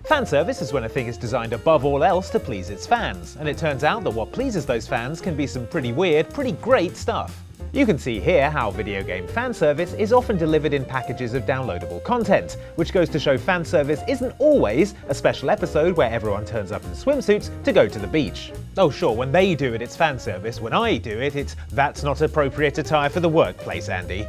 Fanservice is when a thing is designed above all else to please its fans, and it turns out that what pleases those fans can be some pretty weird, pretty great stuff. You can see here how video game fanservice is often delivered in packages of downloadable content, which goes to show fanservice isn't always a special episode where everyone turns up in swimsuits to go to the beach. Oh sure, when they do it it's fanservice, when I do it it's that's not appropriate attire for the workplace, Andy.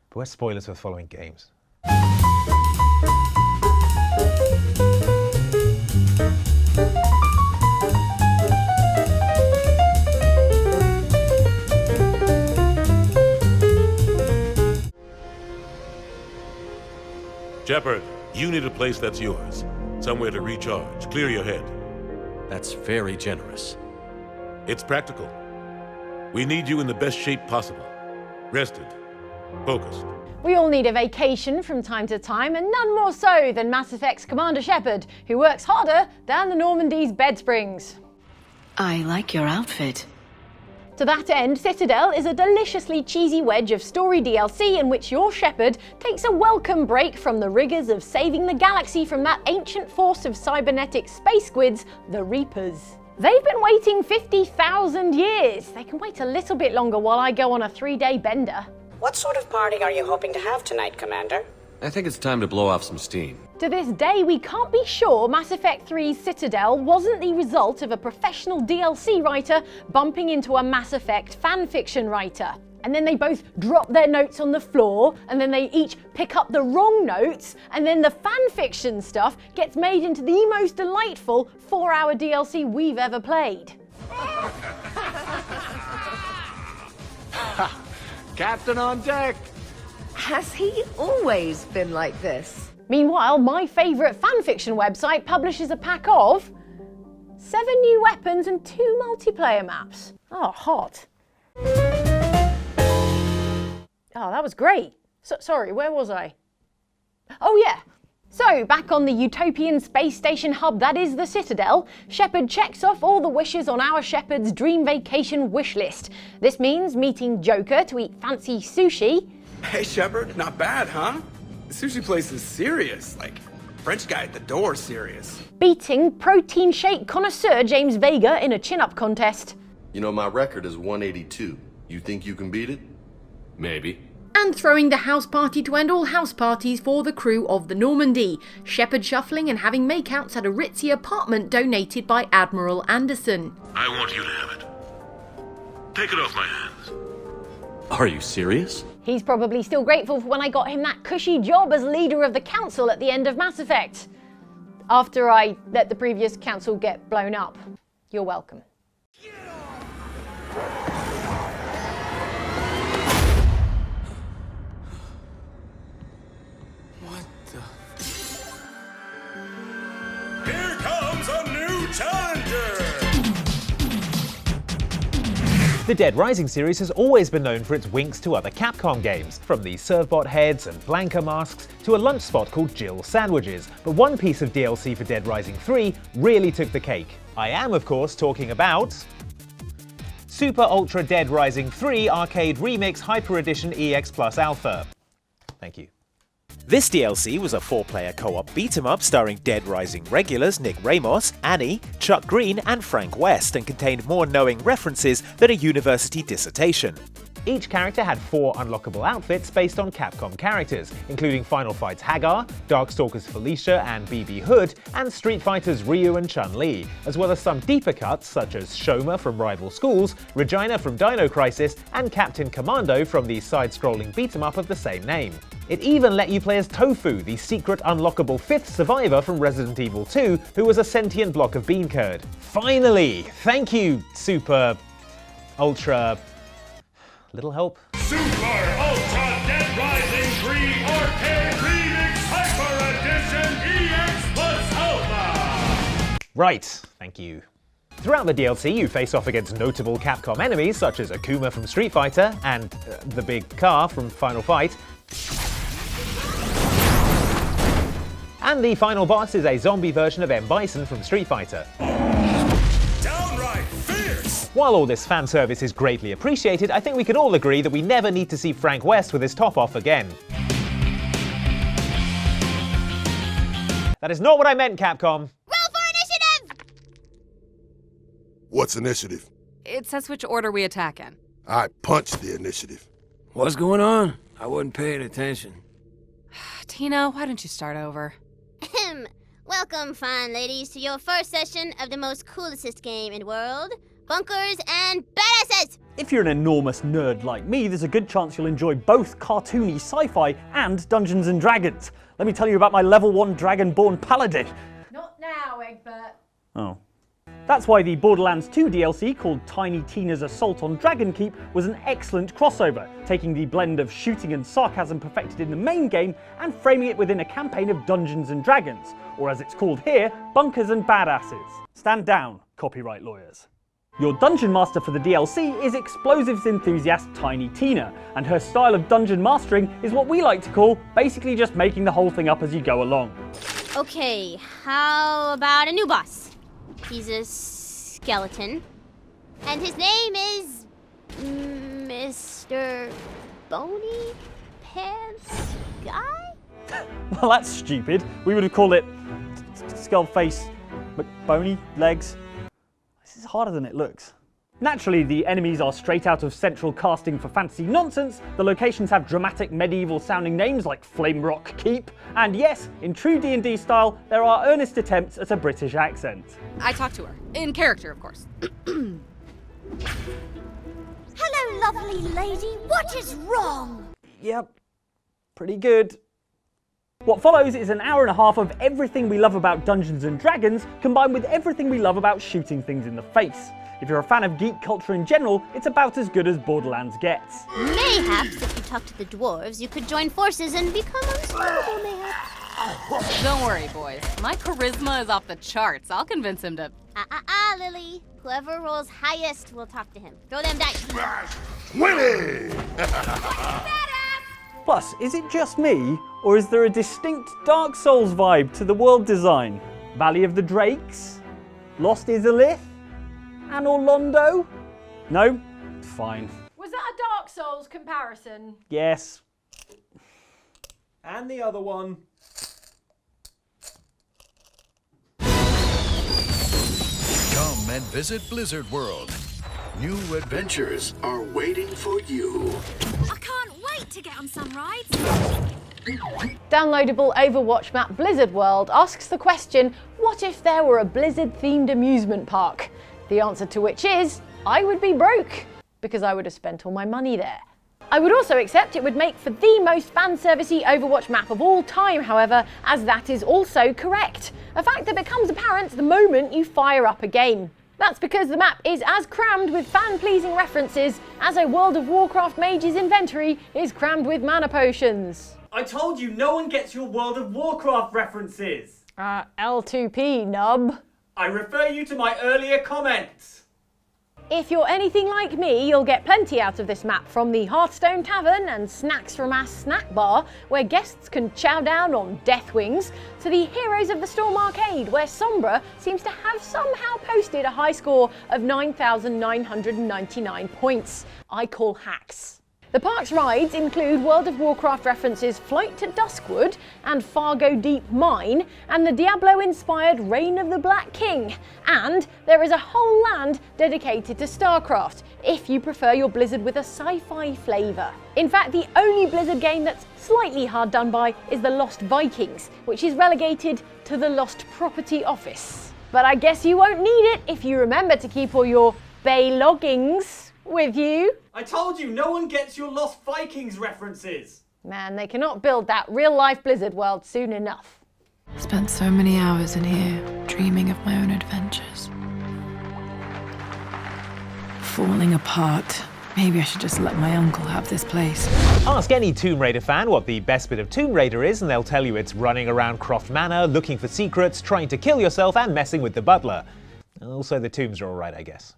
But we're spoilers for the following games. Shepard, you need a place that's yours. Somewhere to recharge, clear your head. That's very generous. It's practical. We need you in the best shape possible. Rested, focused. We all need a vacation from time to time, and none more so than Mass Effect's Commander Shepard, who works harder than the Normandy's bedsprings. I like your outfit. To that end, Citadel is a deliciously cheesy wedge of story DLC in which your Shepard takes a welcome break from the rigours of saving the galaxy from that ancient force of cybernetic space squids, the Reapers. They've been waiting 50,000 years. They can wait a little bit longer while I go on a 3-day bender. What sort of party are you hoping to have tonight, Commander? I think it's time to blow off some steam. To this day, we can't be sure Mass Effect 3's Citadel wasn't the result of a professional DLC writer bumping into a Mass Effect fanfiction writer. And then they both drop their notes on the floor, and then they each pick up the wrong notes, and then the fanfiction stuff gets made into the most delightful 4-hour DLC we've ever played. Captain on deck! Has he always been like this? Meanwhile, my favourite fanfiction website publishes a pack of 7 new weapons and 2 multiplayer maps. Oh, hot. Oh, that was great. Sorry, where was I? Oh yeah. So, back on the utopian space station hub that is the Citadel, Shepard checks off all the wishes on our Shepard's dream vacation wish list. This means meeting Joker to eat fancy sushi. Hey, Shepard, not bad, huh? The sushi place is serious. Like, French guy at the door serious. Beating protein shake connoisseur James Vega in a chin-up contest. You know, my record is 182. You think you can beat it? Maybe. And throwing the house party to end all house parties for the crew of the Normandy. Shepard shuffling and having makeouts at a ritzy apartment donated by Admiral Anderson. I want you to have it. Take it off my hands. Are you serious? He's probably still grateful for when I got him that cushy job as leader of the council at the end of Mass Effect. After I let the previous council get blown up. You're welcome. What the? Here comes a new challenger! The Dead Rising series has always been known for its winks to other Capcom games, from the Servbot heads and Blanca masks to a lunch spot called Jill Sandwiches, but one piece of DLC for Dead Rising 3 really took the cake. I am, of course, talking about Super Ultra Dead Rising 3 Arcade Remix Hyper Edition EX Plus Alpha. Thank you. This DLC was a 4-player co-op beat-em-up starring Dead Rising regulars Nick Ramos, Annie, Chuck Green and Frank West, and contained more knowing references than a university dissertation. Each character had 4 unlockable outfits based on Capcom characters, including Final Fight's Hagar, Darkstalker's Felicia and BB Hood, and Street Fighter's Ryu and Chun-Li, as well as some deeper cuts such as Shoma from Rival Schools, Regina from Dino Crisis, and Captain Commando from the side-scrolling beat-em-up of the same name. It even let you play as Tofu, the secret unlockable 5th survivor from Resident Evil 2, who was a sentient block of bean curd. Finally! Thank you, Super... Ultra... Little help? Super Ultra Dead Rising 3 Arcade Remix Hyper Edition EX Plus Alpha! Right, thank you. Throughout the DLC, you face off against notable Capcom enemies such as Akuma from Street Fighter and the big car from Final Fight. And the final boss is a zombie version of M. Bison from Street Fighter. Downright fierce! While all this fan service is greatly appreciated, I think we can all agree that we never need to see Frank West with his top off again. That is not what I meant, Capcom. Roll for initiative! What's initiative? It says which order we attack in. I punched the initiative. What's going on? I wasn't paying attention. Tina, why don't you start over? Welcome, fine ladies, to your first session of the most coolest game in the world, Bunkers and Badasses! If you're an enormous nerd like me, there's a good chance you'll enjoy both cartoony sci-fi and Dungeons & Dragons. Let me tell you about my level 1 Dragonborn Paladin. Not now, Egbert. Oh. That's why the Borderlands 2 DLC, called Tiny Tina's Assault on Dragonkeep, was an excellent crossover, taking the blend of shooting and sarcasm perfected in the main game and framing it within a campaign of Dungeons & Dragons, or as it's called here, Bunkers and Badasses. Stand down, copyright lawyers. Your dungeon master for the DLC is explosives enthusiast Tiny Tina, and her style of dungeon mastering is what we like to call basically just making the whole thing up as you go along. Okay, how about a new boss? He's a skeleton, and his name is Mr. Bony Pants Guy? Well, that's stupid. We would have called it Skull Face McBony Legs. This is harder than it looks. Naturally, the enemies are straight out of central casting for fantasy nonsense, the locations have dramatic medieval-sounding names like Flamerock Keep, and yes, in true D&D style, there are earnest attempts at a British accent. I talked to her. In character, of course. Hello, lovely lady. What is wrong? Yep, pretty good. What follows is an hour and a half of everything we love about Dungeons & Dragons combined with everything we love about shooting things in the face. If you're a fan of geek culture in general, it's about as good as Borderlands gets. Mayhaps if you talk to the dwarves, you could join forces and become unstoppable, mayhaps. Don't worry, boys. My charisma is off the charts. I'll convince him to... Lily. Whoever rolls highest will talk to him. Throw them dice. Winning! Plus, is it just me, or is there a distinct Dark Souls vibe to the world design? Valley of the Drakes? Lost Izalith? Anor Londo? No? Fine. Was that a Dark Souls comparison? Yes. And the other one. Come and visit Blizzard World. New adventures are waiting for you. I can't wait to get on some rides. Downloadable Overwatch map Blizzard World asks the question, what if there were a Blizzard-themed amusement park? The answer to which is, I would be broke, because I would have spent all my money there. I would also accept it would make for the most fanservice-y Overwatch map of all time, however, as that is also correct. A fact that becomes apparent the moment you fire up a game. That's because the map is as crammed with fan-pleasing references as a World of Warcraft mage's inventory is crammed with mana potions. I told you no one gets your World of Warcraft references. L2P, nub. I refer you to my earlier comments. If you're anything like me, you'll get plenty out of this map, from the Hearthstone Tavern and Snacks from Ass Snack Bar, where guests can chow down on death wings, to the Heroes of the Storm Arcade, where Sombra seems to have somehow posted a high score of 9,999 points. I call hacks. The park's rides include World of Warcraft references Flight to Duskwood and Fargo Deep Mine, and the Diablo-inspired Reign of the Black King. And there is a whole land dedicated to StarCraft, if you prefer your Blizzard with a sci-fi flavour. In fact, the only Blizzard game that's slightly hard done by is the Lost Vikings, which is relegated to the Lost Property Office. But I guess you won't need it if you remember to keep all your Bay loggings with you. I told you no one gets your Lost Vikings references. Man, they cannot build that real-life Blizzard world soon enough. Spent so many hours in here, dreaming of my own adventures. Falling apart. Maybe I should just let my uncle have this place. Ask any Tomb Raider fan what the best bit of Tomb Raider is and they'll tell you it's running around Croft Manor, looking for secrets, trying to kill yourself and messing with the butler. Also, the tombs are alright, I guess.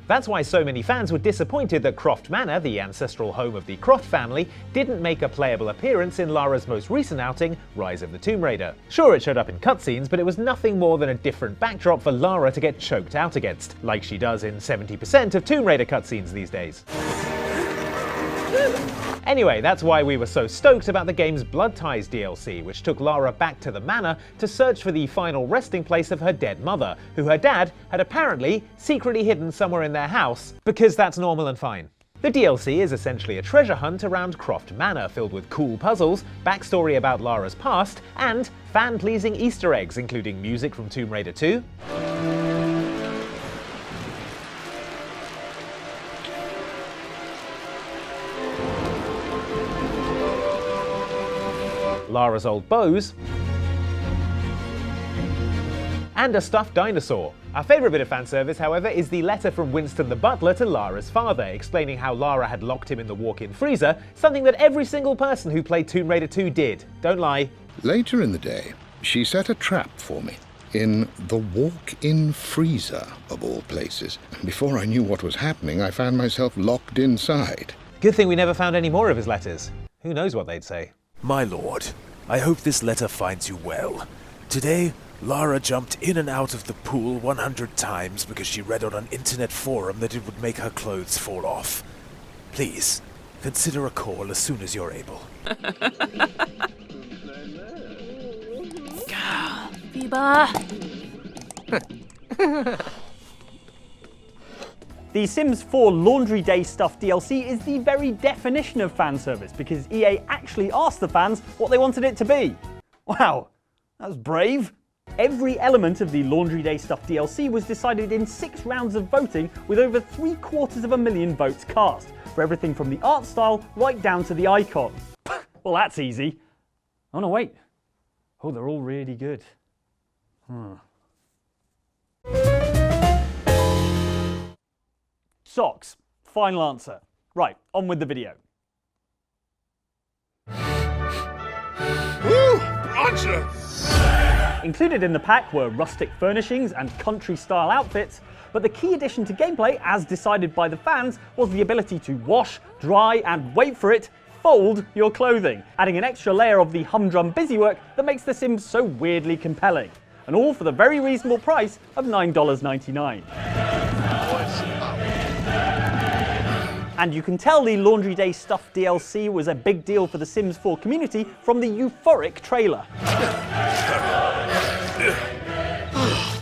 That's why so many fans were disappointed that Croft Manor, the ancestral home of the Croft family, didn't make a playable appearance in Lara's most recent outing, Rise of the Tomb Raider. Sure, it showed up in cutscenes, but it was nothing more than a different backdrop for Lara to get choked out against, like she does in 70% of Tomb Raider cutscenes these days. Anyway, that's why we were so stoked about the game's Blood Ties DLC, which took Lara back to the manor to search for the final resting place of her dead mother, who her dad had apparently secretly hidden somewhere in their house, because that's normal and fine. The DLC is essentially a treasure hunt around Croft Manor, filled with cool puzzles, backstory about Lara's past, and fan-pleasing Easter eggs, including music from Tomb Raider 2, Lara's old bows, and a stuffed dinosaur. Our favourite bit of fan service, however, is the letter from Winston the butler to Lara's father, explaining how Lara had locked him in the walk-in freezer, something that every single person who played Tomb Raider 2 did. Don't lie. Later in the day, she set a trap for me in the walk-in freezer, of all places. Before I knew what was happening, I found myself locked inside. Good thing we never found any more of his letters. Who knows what they'd say? My lord, I hope this letter finds you well. Today, Lara jumped in and out of the pool 100 times because she read on an internet forum that it would make her clothes fall off. Please, consider a call as soon as you're able. Biba. The Sims 4 Laundry Day Stuff DLC is the very definition of fan service because EA actually asked the fans what they wanted it to be. Wow, that was brave. Every element of the Laundry Day Stuff DLC was decided in 6 rounds of voting with over 750,000 votes cast, for everything from the art style right down to the icon. Well, that's easy. Oh no, wait. Oh, they're all really good. Socks. Final answer. Right, on with the video. Woo! Roger! Included in the pack were rustic furnishings and country-style outfits, but the key addition to gameplay, as decided by the fans, was the ability to wash, dry, and wait for it, fold your clothing, adding an extra layer of the humdrum busywork that makes The Sims so weirdly compelling. And all for the very reasonable price of $9.99. And you can tell the Laundry Day Stuff DLC was a big deal for the Sims 4 community from the euphoric trailer.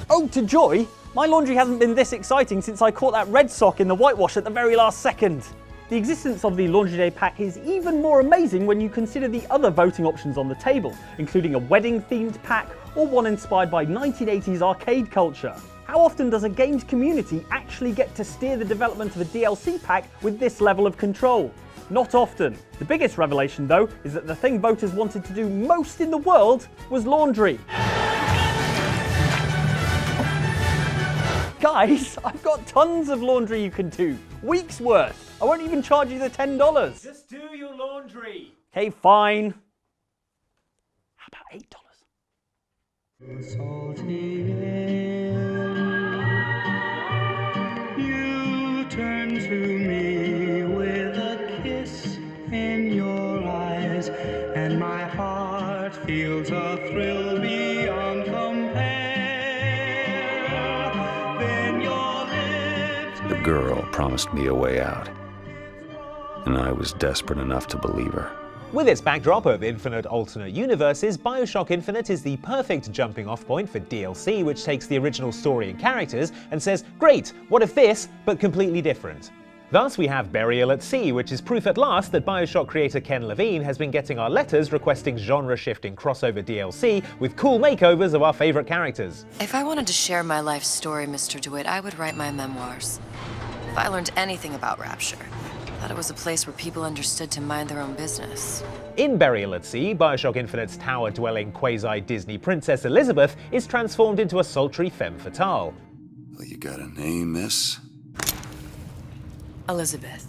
Oh, to joy, my laundry hasn't been this exciting since I caught that red sock in the whitewash at the very last second. The existence of the Laundry Day pack is even more amazing when you consider the other voting options on the table, including a wedding-themed pack or one inspired by 1980s arcade culture. How often does a games community actually get to steer the development of a DLC pack with this level of control? Not often. The biggest revelation, though, is that the thing voters wanted to do most in the world was laundry. Guys, I've got tons of laundry you can do. Weeks worth. I won't even charge you the $10. Just do your laundry. Okay, fine. How about $8? You turn to me with a kiss in your eyes, and my heart feels a thrill beyond compare. Then your lips. The girl promised me a way out, and I was desperate enough to believe her. With its backdrop of infinite alternate universes, BioShock Infinite is the perfect jumping off point for DLC, which takes the original story and characters and says, great, what if this, but completely different? Thus we have Burial at Sea, which is proof at last that BioShock creator Ken Levine has been getting our letters requesting genre-shifting crossover DLC with cool makeovers of our favourite characters. If I wanted to share my life story, Mr. DeWitt, I would write my memoirs. If I learned anything about Rapture, I thought it was a place where people understood to mind their own business. In Burial at Sea, BioShock Infinite's tower-dwelling quasi-Disney Princess Elizabeth is transformed into a sultry femme fatale. Well, you gotta name this. Elizabeth.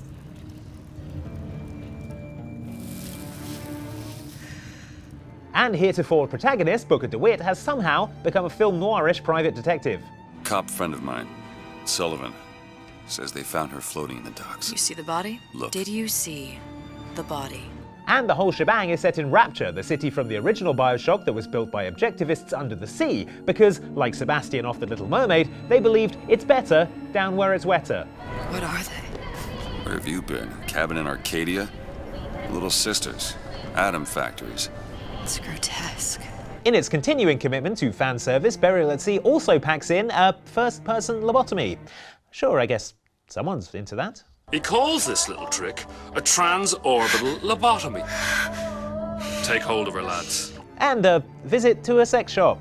And heretofore protagonist, Booker DeWitt, has somehow become a film noirish private detective. Cop friend of mine, Sullivan, says they found her floating in the docks. You see the body? Look. Did you see the body? And the whole shebang is set in Rapture, the city from the original BioShock that was built by objectivists under the sea, because, like Sebastian off The Little Mermaid, they believed it's better down where it's wetter. What are they? Where have you been? Cabin in Arcadia? Little sisters. Atom factories. It's grotesque. In its continuing commitment to fan service, Burial at Sea also packs in a first-person lobotomy. Sure, I guess someone's into that. He calls this little trick a transorbital lobotomy. Take hold of her, lads. And a visit to a sex shop.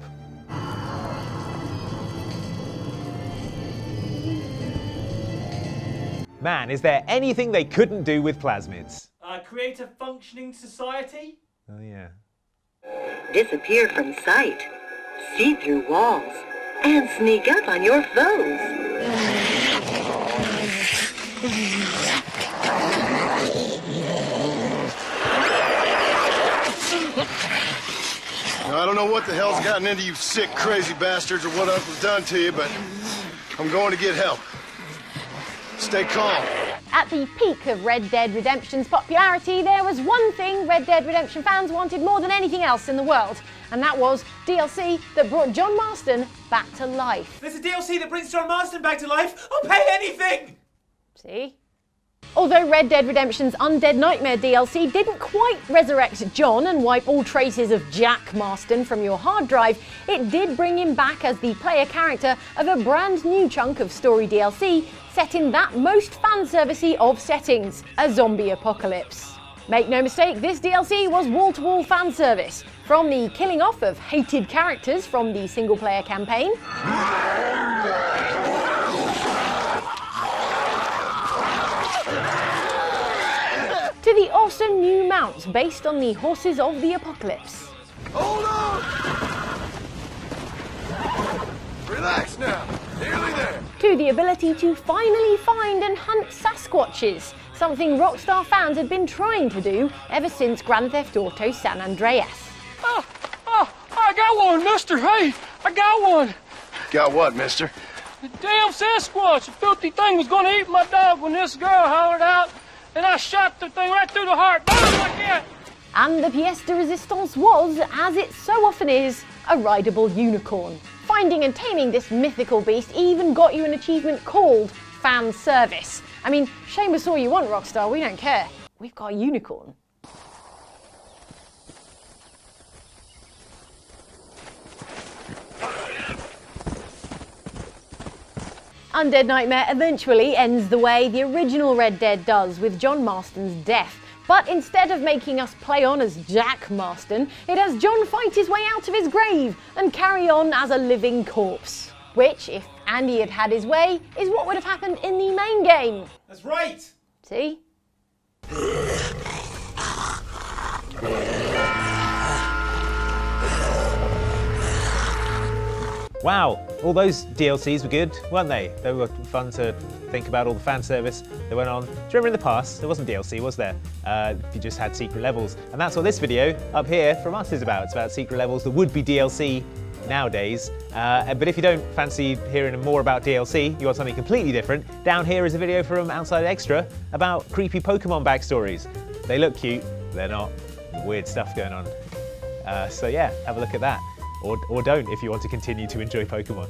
Man, is there anything they couldn't do with plasmids? Create a functioning society? Oh yeah. Disappear from sight, see through walls, and sneak up on your foes. Now, I don't know what the hell's gotten into you sick, crazy bastards or what Uncle's done to you, but I'm going to get help. Stay calm. At the peak of Red Dead Redemption's popularity, there was one thing Red Dead Redemption fans wanted more than anything else in the world, and that was DLC that brought John Marston back to life. There's a DLC that brings John Marston back to life. I'll pay anything! See? Although Red Dead Redemption's Undead Nightmare DLC didn't quite resurrect John and wipe all traces of Jack Marston from your hard drive, it did bring him back as the player character of a brand new chunk of story DLC set in that most fan-servicey of settings, a zombie apocalypse. Make no mistake, this DLC was wall-to-wall fan service, from the killing off of hated characters from the single-player campaign, to the awesome new mounts based on the horses of the apocalypse. Hold on! Relax now. Nearly there. To the ability to finally find and hunt Sasquatches, something Rockstar fans had been trying to do ever since Grand Theft Auto San Andreas. I got one, mister. Hey, I got one. Got what, mister? The damn Sasquatch. The filthy thing was going to eat my dog when this girl hollered out, and I shot the thing right through the heart. Boom, like that. And the pièce de résistance was, as it so often is, a rideable unicorn. Finding and taming this mythical beast even got you an achievement called Fan Service. I mean, shame us all you want, Rockstar, we don't care. We've got a unicorn. Undead Nightmare eventually ends the way the original Red Dead does, with John Marston's death. But instead of making us play on as Jack Marston, it has John fight his way out of his grave and carry on as a living corpse. Which, if Andy had had his way, is what would have happened in the main game. That's right! See? Wow, all those DLCs were good, weren't they? They were fun to think about, all the fan service that went on. Do you remember in the past, there wasn't DLC, was there? You just had secret levels. And that's what this video up here from us is about. It's about secret levels that would be DLC nowadays. But if you don't fancy hearing more about DLC, you want something completely different, down here is a video from Outside Extra about creepy Pokemon backstories. They look cute, they're not. Weird stuff going on. So yeah, have a look at that. Or don't if you want to continue to enjoy Pokemon.